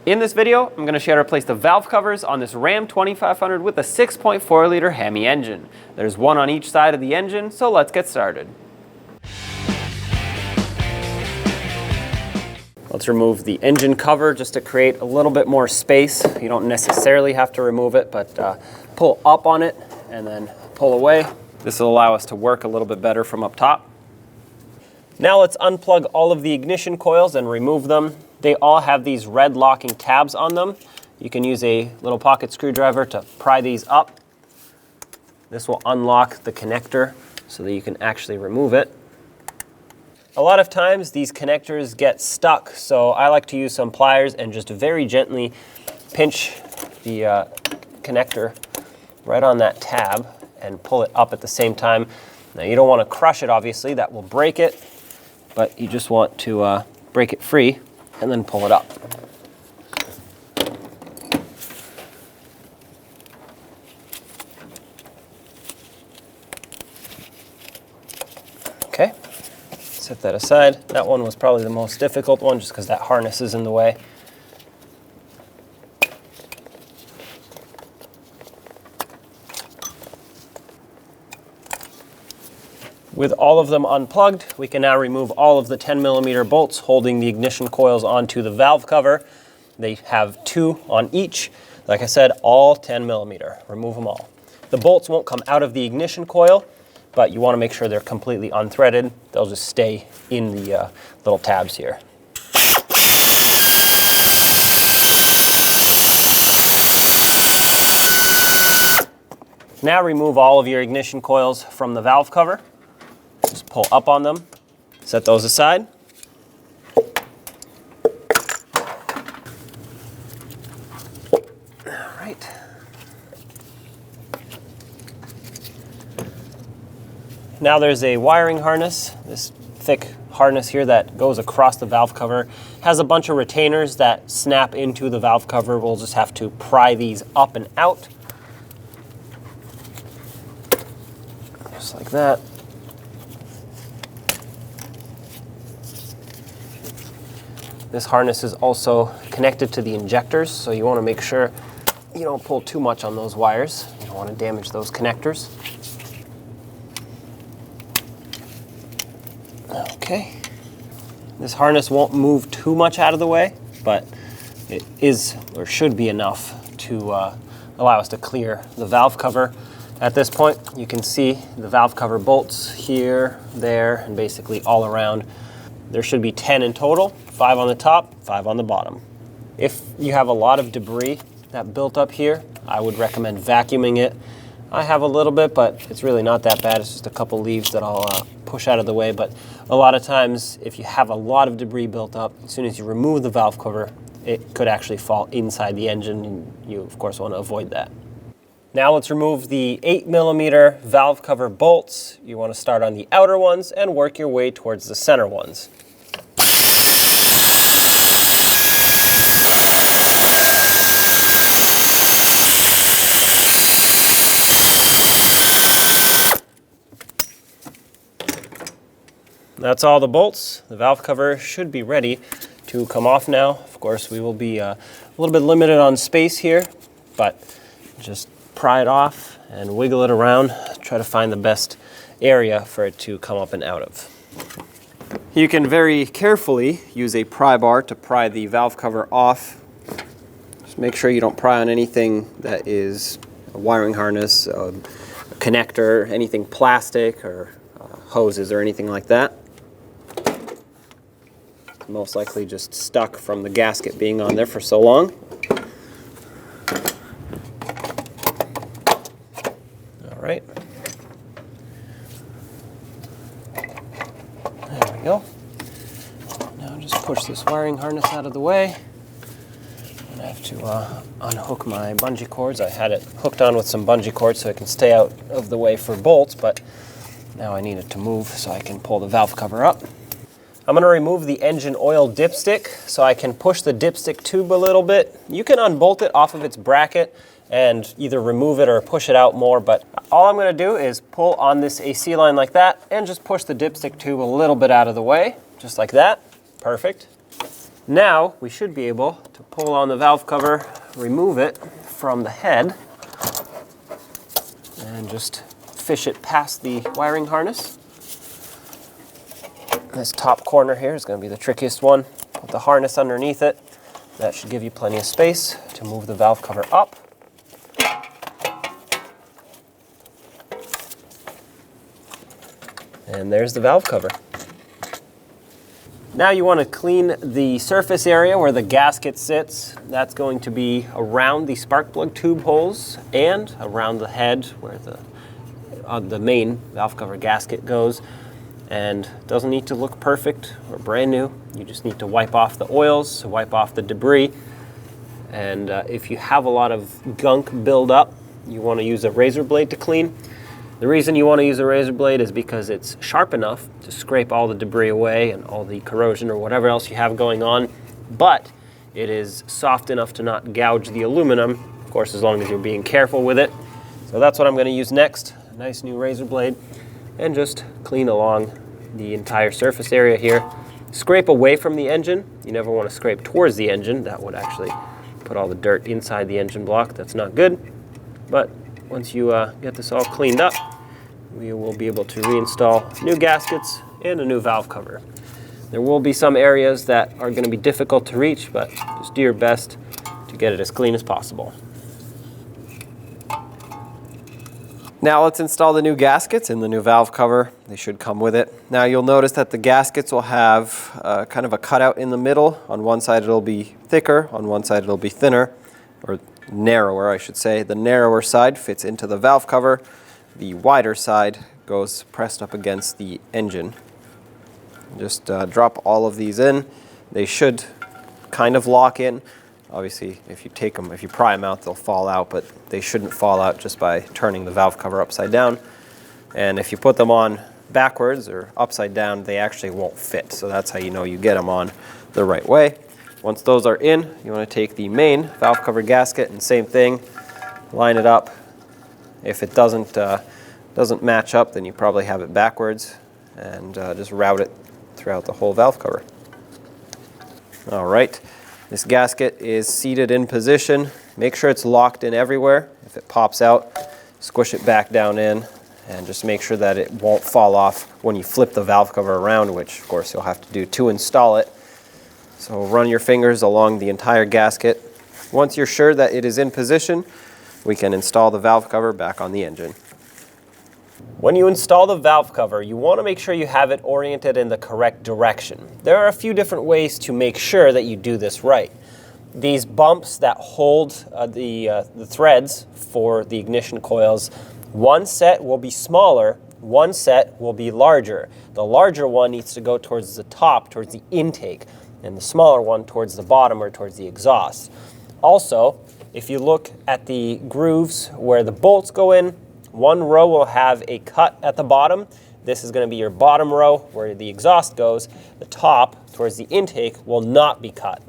In this video, I'm going to show you how to replace the valve covers on this Ram 2500 with a 6.4 liter Hemi engine. There's one on each side of the engine, so let's get started. Let's remove the engine cover just to create a little bit more space. You don't necessarily have to remove it, but pull up on it and then pull away. This will allow us to work a little bit better from up top. Now let's unplug all of the ignition coils and remove them. They all have these red locking tabs on them. You can use a little pocket screwdriver to pry these up. This will unlock the connector so that you can actually remove it. A lot of times these connectors get stuck, so I like to use some pliers and just very gently pinch the connector right on that tab and pull it up at the same time. Now you don't want to crush it, obviously, that will break it, but you just want to break it free and then pull it up. Okay, set that aside. That one was probably the most difficult one just because that harness is in the way. With all of them unplugged, we can now remove all of the 10mm bolts holding the ignition coils onto the valve cover. They have 2 on each. Like I said, all 10mm. Remove them all. The bolts won't come out of the ignition coil, but you want to make sure they're completely unthreaded. They'll just stay in the little tabs here. Now remove all of your ignition coils from the valve cover. Just pull up on them, set those aside. All right. Now there's a wiring harness, this thick harness here that goes across the valve cover. Has a bunch of retainers that snap into the valve cover. We'll just have to pry these up and out. Just like that. This harness is also connected to the injectors, so you want to make sure you don't pull too much on those wires. You don't want to damage those connectors. Okay. This harness won't move too much out of the way, but it is or should be enough to allow us to clear the valve cover. At this point, you can see the valve cover bolts here, there, and basically all around. There should be 10 in total, 5 on the top, 5 on the bottom. If you have a lot of debris that built up here, I would recommend vacuuming it. I have a little bit, but it's really not that bad. It's just a couple leaves that I'll push out of the way. But a lot of times, if you have a lot of debris built up, as soon as you remove the valve cover, it could actually fall inside the engine, and you, of course, want to avoid that. Now let's remove the 8mm valve cover bolts. You want to start on the outer ones and work your way towards the center ones. That's all the bolts. The valve cover should be ready to come off now. Of course, we will be a little bit limited on space here, but just pry it off and wiggle it around. Try to find the best area for it to come up and out of. You can very carefully use a pry bar to pry the valve cover off. Just make sure you don't pry on anything that is a wiring harness, a connector, anything plastic or hoses or anything like that. Most likely just stuck from the gasket being on there for so long. All right. There we go. Now just push this wiring harness out of the way. I have to unhook my bungee cords. I had it hooked on with some bungee cords so it can stay out of the way for bolts, but now I need it to move so I can pull the valve cover up. I'm going to remove the engine oil dipstick so I can push the dipstick tube a little bit. You can unbolt it off of its bracket and either remove it or push it out more, but all I'm going to do is pull on this AC line like that and just push the dipstick tube a little bit out of the way, just like that. Perfect. Now we should be able to pull on the valve cover, remove it from the head, and just fish it past the wiring harness. This top corner here is going to be the trickiest one. Put the harness underneath it. That should give you plenty of space to move the valve cover up. And there's the valve cover. Now you want to clean the surface area where the gasket sits. That's going to be around the spark plug tube holes and around the head where the main valve cover gasket goes. And it doesn't need to look perfect or brand new. You just need to wipe off the oils, wipe off the debris. And if you have a lot of gunk build up, you want to use a razor blade to clean. The reason you want to use a razor blade is because it's sharp enough to scrape all the debris away and all the corrosion or whatever else you have going on, but it is soft enough to not gouge the aluminum, of course, as long as you're being careful with it. So that's what I'm going to use next, a nice new razor blade, and just clean along the entire surface area here. Scrape away from the engine. You never want to scrape towards the engine. That would actually put all the dirt inside the engine block. That's not good. But once you get this all cleaned up, we will be able to reinstall new gaskets and a new valve cover. There will be some areas that are going to be difficult to reach, but just do your best to get it as clean as possible. Now let's install the new gaskets and the new valve cover. They should come with it. Now you'll notice that the gaskets will have kind of a cutout in the middle. On one side it'll be thicker, on one side it'll be thinner, or narrower I should say. The narrower side fits into the valve cover. The wider side goes pressed up against the engine. Just drop all of these in. They should kind of lock in. Obviously, if you pry them out, they'll fall out, but they shouldn't fall out just by turning the valve cover upside down. And if you put them on backwards or upside down, they actually won't fit. So that's how you know you get them on the right way. Once those are in, you want to take the main valve cover gasket and same thing, line it up. If it doesn't match up, then you probably have it backwards, and just route it throughout the whole valve cover. All right. This gasket is seated in position. Make sure it's locked in everywhere. If it pops out, squish it back down in, and just make sure that it won't fall off when you flip the valve cover around, which of course you'll have to do to install it. So run your fingers along the entire gasket. Once you're sure that it is in position, we can install the valve cover back on the engine. When you install the valve cover, you want to make sure you have it oriented in the correct direction. There are a few different ways to make sure that you do this right. These bumps that hold the threads for the ignition coils, one set will be smaller, one set will be larger. The larger one needs to go towards the top, towards the intake, and the smaller one towards the bottom or towards the exhaust. Also, if you look at the grooves where the bolts go in, one row will have a cut at the bottom. This is going to be your bottom row where the exhaust goes. The top, towards the intake, will not be cut.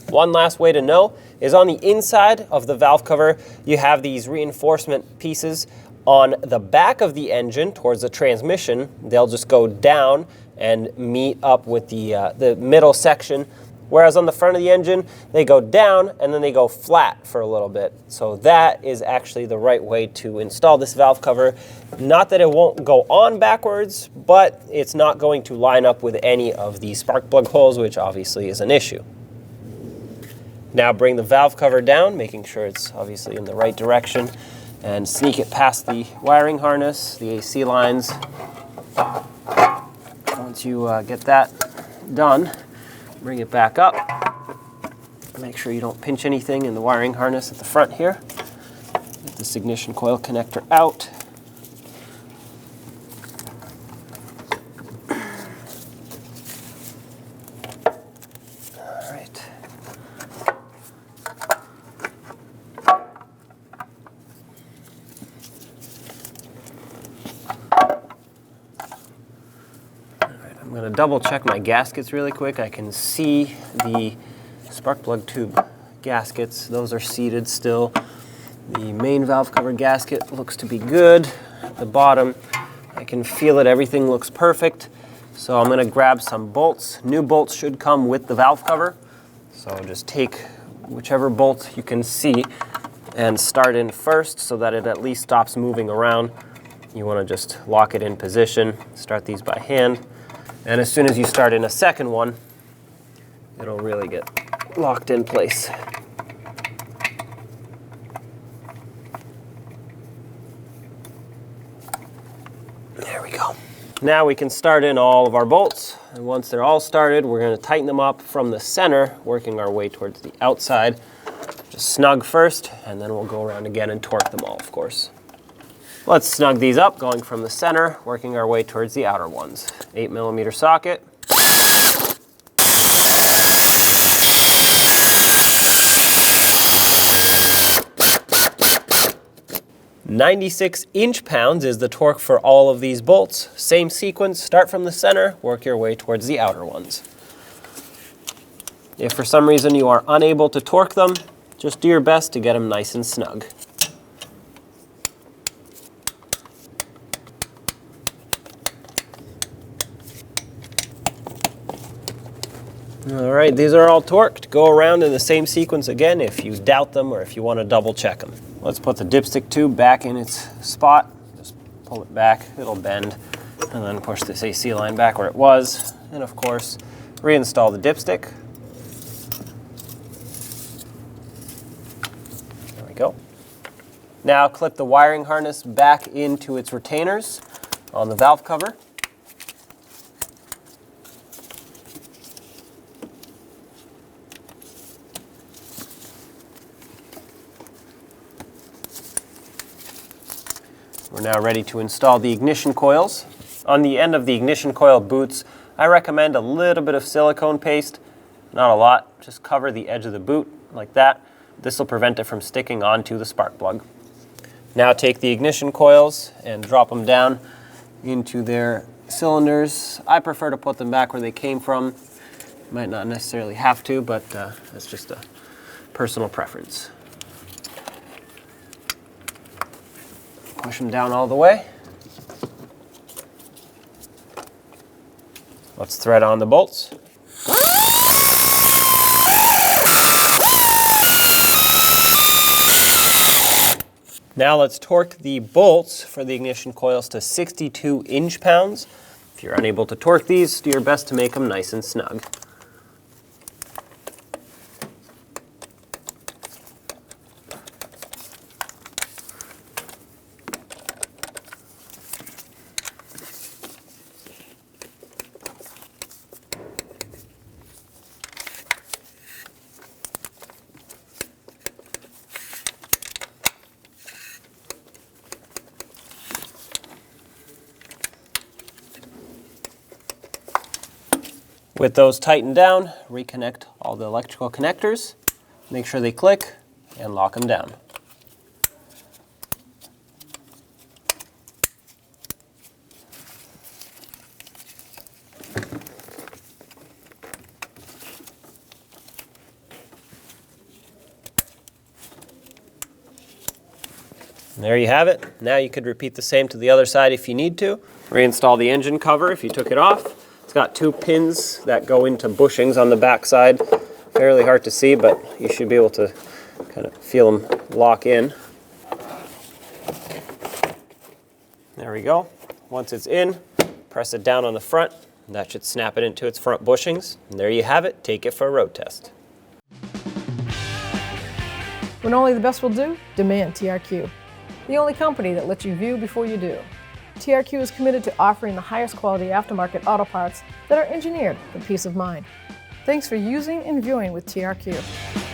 One last way to know is on the inside of the valve cover, you have these reinforcement pieces. On the back of the engine, towards the transmission, they'll just go down and meet up with the middle section. Whereas on the front of the engine, they go down and then they go flat for a little bit. So that is actually the right way to install this valve cover. Not that it won't go on backwards, but it's not going to line up with any of the spark plug holes, which obviously is an issue. Now bring the valve cover down, making sure it's obviously in the right direction, and sneak it past the wiring harness, the AC lines. Once you get that done, bring it back up. Make sure you don't pinch anything in the wiring harness at the front here. Get this ignition coil connector out. All right. I'm going to double check my gaskets really quick. I can see the spark plug tube gaskets. Those are seated still. The main valve cover gasket looks to be good. At the bottom, I can feel it. Everything looks perfect. So I'm going to grab some bolts. New bolts should come with the valve cover. So just take whichever bolt you can see and start in first so that it at least stops moving around. You want to just lock it in position, start these by hand, and as soon as you start in a second one, it'll really get locked in place. There we go. Now we can start in all of our bolts, and once they're all started, we're going to tighten them up from the center, working our way towards the outside. Just snug first, and then we'll go around again and torque them all, of course. Let's snug these up, going from the center, working our way towards the outer ones. 8mm socket. .96 inch-pounds is the torque for all of these bolts. Same sequence, start from the center, work your way towards the outer ones. If for some reason you are unable to torque them, just do your best to get them nice and snug. All right, these are all torqued. Go around in the same sequence again if you doubt them or if you want to double check them. Let's put the dipstick tube back in its spot. Just pull it back, it'll bend, and then push this AC line back where it was. And of course, reinstall the dipstick. There we go. Now clip the wiring harness back into its retainers on the valve cover. We're now ready to install the ignition coils. On the end of the ignition coil boots, I recommend a little bit of silicone paste, not a lot, just cover the edge of the boot like that. This will prevent it from sticking onto the spark plug. Now take the ignition coils and drop them down into their cylinders. I prefer to put them back where they came from. Might not necessarily have to, but that's just a personal preference. Push them down all the way. Let's thread on the bolts. Now let's torque the bolts for the ignition coils to 62 inch-pounds. If you're unable to torque these, do your best to make them nice and snug. With those tightened down, reconnect all the electrical connectors, make sure they click, and lock them down. And there you have it. Now you could repeat the same to the other side if you need to. Reinstall the engine cover if you took it off. It's got 2 pins that go into bushings on the back side. Fairly hard to see, but you should be able to kind of feel them lock in. There we go. Once it's in, press it down on the front. And that should snap it into its front bushings. And there you have it. Take it for a road test. When only the best will do, demand TRQ. The only company that lets you view before you do. TRQ is committed to offering the highest quality aftermarket auto parts that are engineered for peace of mind. Thanks for using and viewing with TRQ.